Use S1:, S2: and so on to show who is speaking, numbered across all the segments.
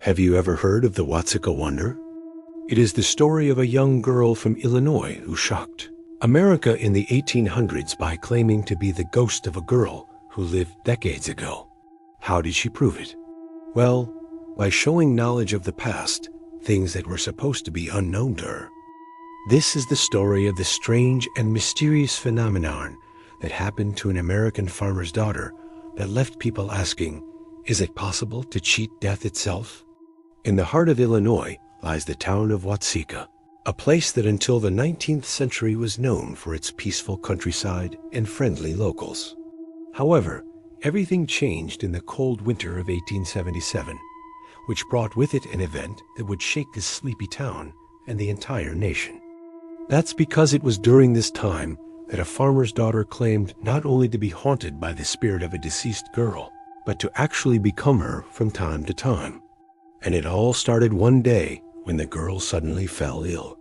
S1: Have you ever heard of the Watseka Wonder? It is the story of a young girl from Illinois who shocked America in the 1800s by claiming to be the ghost of a girl who lived decades ago. How did she prove it? Well, by showing knowledge of the past, things that were supposed to be unknown to her. This is the story of the strange and mysterious phenomenon that happened to an American farmer's daughter that left people asking, is it possible to cheat death itself? In the heart of Illinois lies the town of Watseka, a place that until the 19th century was known for its peaceful countryside and friendly locals. However, everything changed in the cold winter of 1877, which brought with it an event that would shake this sleepy town and the entire nation. That's because it was during this time that a farmer's daughter claimed not only to be haunted by the spirit of a deceased girl, but to actually become her from time to time. And it all started one day when the girl suddenly fell ill.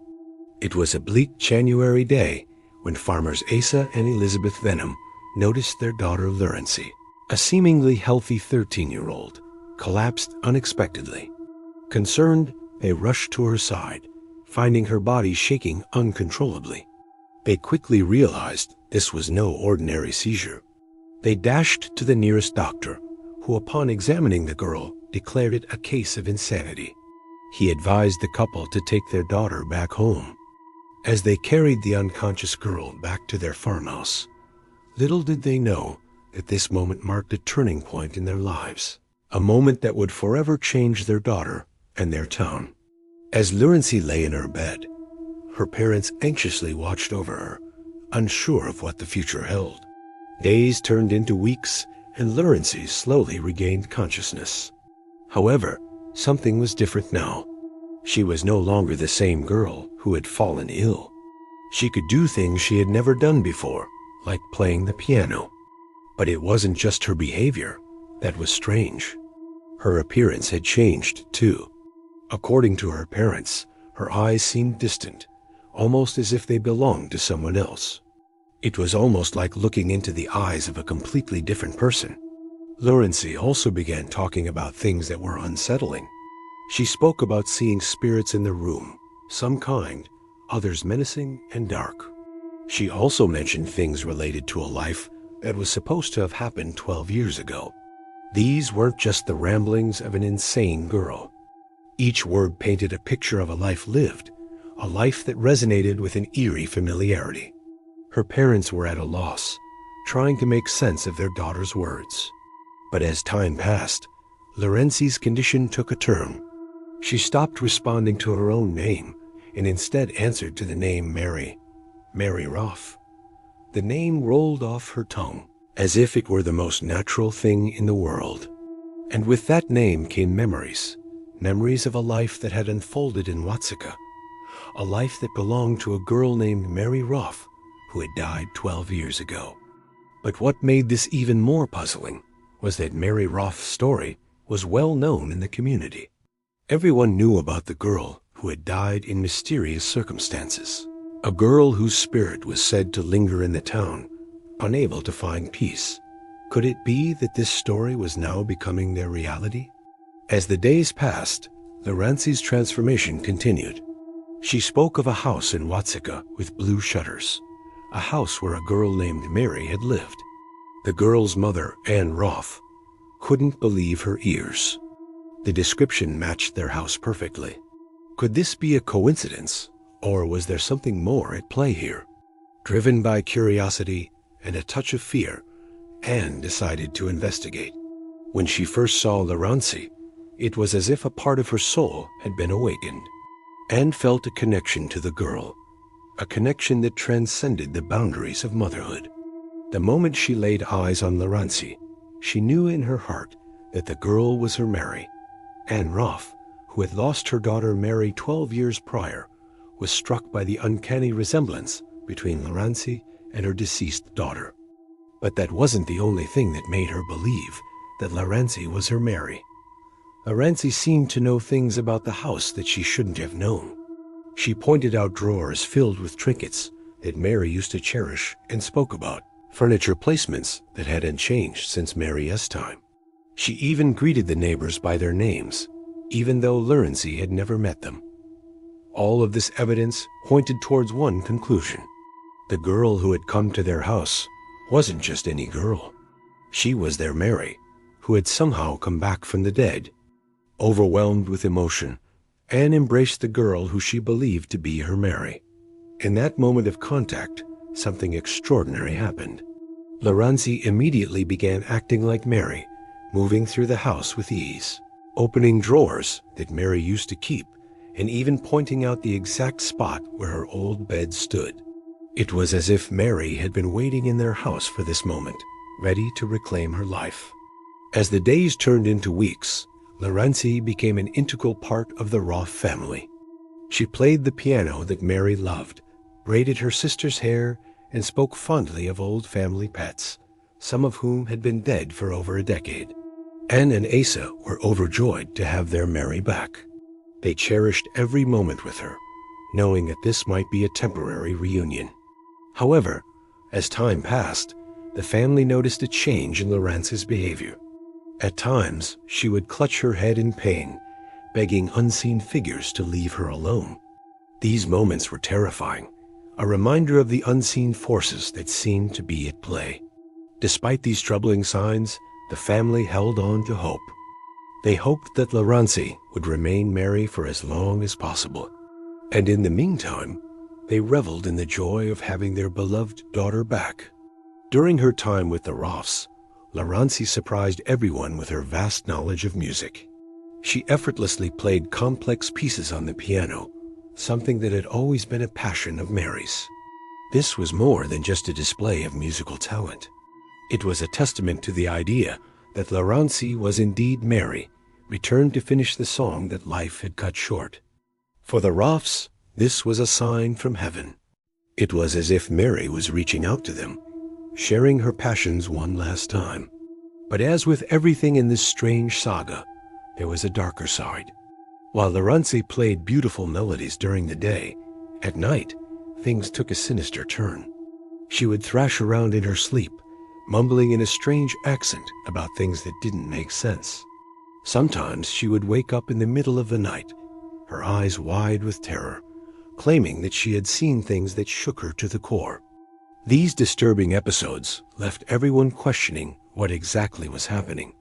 S1: It was a bleak January day when farmers Asa and Elizabeth Vennum noticed their daughter Lurancy, a seemingly healthy 13-year-old, collapsed unexpectedly. Concerned, they rushed to her side, finding her body shaking uncontrollably. They quickly realized this was no ordinary seizure. They dashed to the nearest doctor, who upon examining the girl declared it a case of insanity. He advised the couple to take their daughter back home. As they carried the unconscious girl back to their farmhouse, little did they know that this moment marked a turning point in their lives, a moment that would forever change their daughter and their town. As Lurancy lay in her bed, her parents anxiously watched over her, unsure of what the future held. Days turned into weeks, and Lurancy slowly regained consciousness. However, something was different now. She was no longer the same girl who had fallen ill. She could do things she had never done before, like playing the piano. But it wasn't just her behavior that was strange. Her appearance had changed, too. According to her parents, her eyes seemed distant, almost as if they belonged to someone else. It was almost like looking into the eyes of a completely different person. Lurancy also began talking about things that were unsettling. She spoke about seeing spirits in the room, some kind, others menacing and dark. She also mentioned things related to a life that was supposed to have happened 12 years ago. These weren't just the ramblings of an insane girl. Each word painted a picture of a life lived, a life that resonated with an eerie familiarity. Her parents were at a loss, trying to make sense of their daughter's words. But as time passed, Lurancy's condition took a turn. She stopped responding to her own name and instead answered to the name Mary Roff. The name rolled off her tongue as if it were the most natural thing in the world. And with that name came memories of a life that had unfolded in Watseka, a life that belonged to a girl named Mary Roff who had died 12 years ago. But what made this even more puzzling was that Mary Roff's story was well known in the community. Everyone knew about the girl who had died in mysterious circumstances, a girl whose spirit was said to linger in the town, unable to find peace. Could it be that this story was now becoming their reality? As the days passed, Lurancy's transformation continued. She spoke of a house in Watseka with blue shutters, a house where a girl named Mary had lived. The girl's mother, Ann Roff, couldn't believe her ears. The description matched their house perfectly. Could this be a coincidence, or was there something more at play here? Driven by curiosity and a touch of fear, Ann decided to investigate. When she first saw Lurancy, it was as if a part of her soul had been awakened. Ann felt a connection to the girl, a connection that transcended the boundaries of motherhood. The moment she laid eyes on Lurancy, she knew in her heart that the girl was her Mary. Ann Roff, who had lost her daughter Mary 12 years prior, was struck by the uncanny resemblance between Lurancy and her deceased daughter. But that wasn't the only thing that made her believe that Lurancy was her Mary. Lurancy seemed to know things about the house that she shouldn't have known. She pointed out drawers filled with trinkets that Mary used to cherish and spoke about, furniture placements that hadn't changed since Mary's time. She even greeted the neighbors by their names, even though Lurancy had never met them. All of this evidence pointed towards one conclusion. The girl who had come to their house wasn't just any girl. She was their Mary, who had somehow come back from the dead. Overwhelmed with emotion, Anne embraced the girl who she believed to be her Mary. In that moment of contact, something extraordinary happened. Lurancy immediately began acting like Mary, moving through the house with ease, opening drawers that Mary used to keep, and even pointing out the exact spot where her old bed stood. It was as if Mary had been waiting in their house for this moment, ready to reclaim her life. As the days turned into weeks, Lurancy became an integral part of the Roff family. She played the piano that Mary loved, braided her sister's hair, and spoke fondly of old family pets, some of whom had been dead for over a decade. Anne and Asa were overjoyed to have their Mary back. They cherished every moment with her, knowing that this might be a temporary reunion. However, as time passed, the family noticed a change in Lurancy's behavior. At times, she would clutch her head in pain, begging unseen figures to leave her alone. These moments were terrifying, a reminder of the unseen forces that seemed to be at play. Despite these troubling signs, the family held on to hope. They hoped that Lurancy would remain Mary for as long as possible. And in the meantime, they reveled in the joy of having their beloved daughter back. During her time with the Roffs, Lurancy surprised everyone with her vast knowledge of music. She effortlessly played complex pieces on the piano, something that had always been a passion of Mary's. This was more than just a display of musical talent. It was a testament to the idea that Lurancy was indeed Mary, returned to finish the song that life had cut short. For the Roffs, this was a sign from heaven. It was as if Mary was reaching out to them, sharing her passions one last time. But as with everything in this strange saga, there was a darker side. While Lurancy played beautiful melodies during the day, at night, things took a sinister turn. She would thrash around in her sleep, mumbling in a strange accent about things that didn't make sense. Sometimes she would wake up in the middle of the night, her eyes wide with terror, claiming that she had seen things that shook her to the core. These disturbing episodes left everyone questioning what exactly was happening.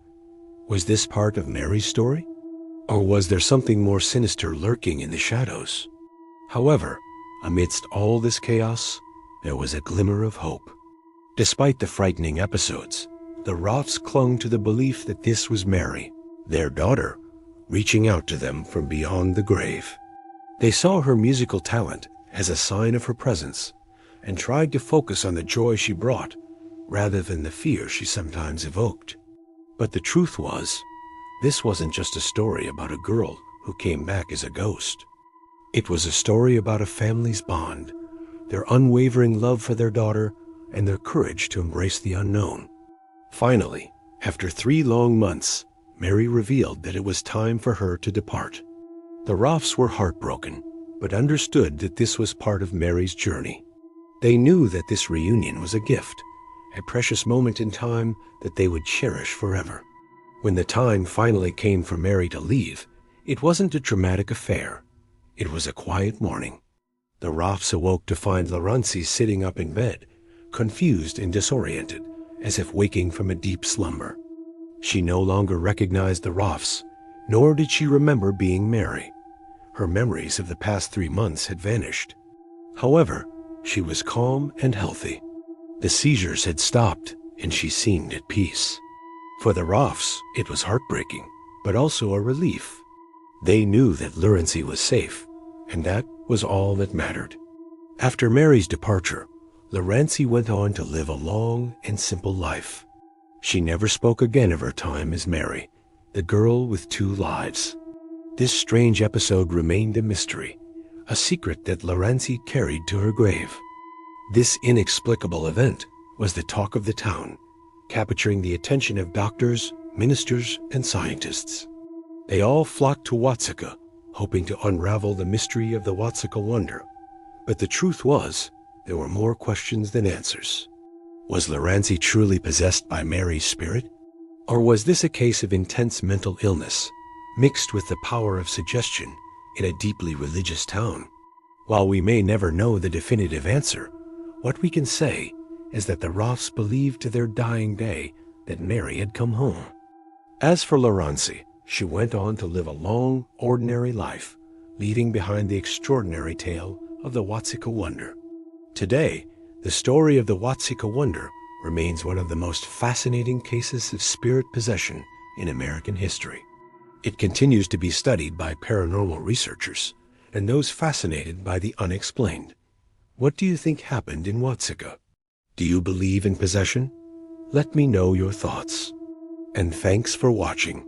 S1: Was this part of Mary's story? Or was there something more sinister lurking in the shadows? However, amidst all this chaos, there was a glimmer of hope. Despite the frightening episodes, the Roffs clung to the belief that this was Mary, their daughter, reaching out to them from beyond the grave. They saw her musical talent as a sign of her presence, and tried to focus on the joy she brought, rather than the fear she sometimes evoked. But the truth was, this wasn't just a story about a girl who came back as a ghost. It was a story about a family's bond, their unwavering love for their daughter, and their courage to embrace the unknown. Finally, after 3 long months, Mary revealed that it was time for her to depart. The Roffs were heartbroken, but understood that this was part of Mary's journey. They knew that this reunion was a gift, a precious moment in time that they would cherish forever. When the time finally came for Mary to leave, it wasn't a dramatic affair. It was a quiet morning. The Roffs awoke to find Lurancy sitting up in bed, confused and disoriented, as if waking from a deep slumber. She no longer recognized the Roffs, nor did she remember being Mary. Her memories of the past 3 months had vanished. However, she was calm and healthy. The seizures had stopped, and she seemed at peace. For the Roffs, it was heartbreaking, but also a relief. They knew that Lurancy was safe, and that was all that mattered. After Mary's departure, Lurancy went on to live a long and simple life. She never spoke again of her time as Mary, the girl with 2 lives. This strange episode remained a mystery, a secret that Lurancy carried to her grave. This inexplicable event was the talk of the town, capturing the attention of doctors, ministers, and scientists. They all flocked to Watseka, hoping to unravel the mystery of the Watseka Wonder. But the truth was, there were more questions than answers. Was Lurancy truly possessed by Mary's spirit? Or was this a case of intense mental illness, mixed with the power of suggestion in a deeply religious town. While we may never know the definitive answer, what we can say is that the Roffs believed to their dying day that Mary had come home. As for Lurancy, she went on to live a long, ordinary life, leaving behind the extraordinary tale of the Watseka Wonder. Today, the story of the Watseka Wonder remains one of the most fascinating cases of spirit possession in American history. It continues to be studied by paranormal researchers and those fascinated by the unexplained. What do you think happened in Watseka? Do you believe in possession? Let me know your thoughts. And thanks for watching.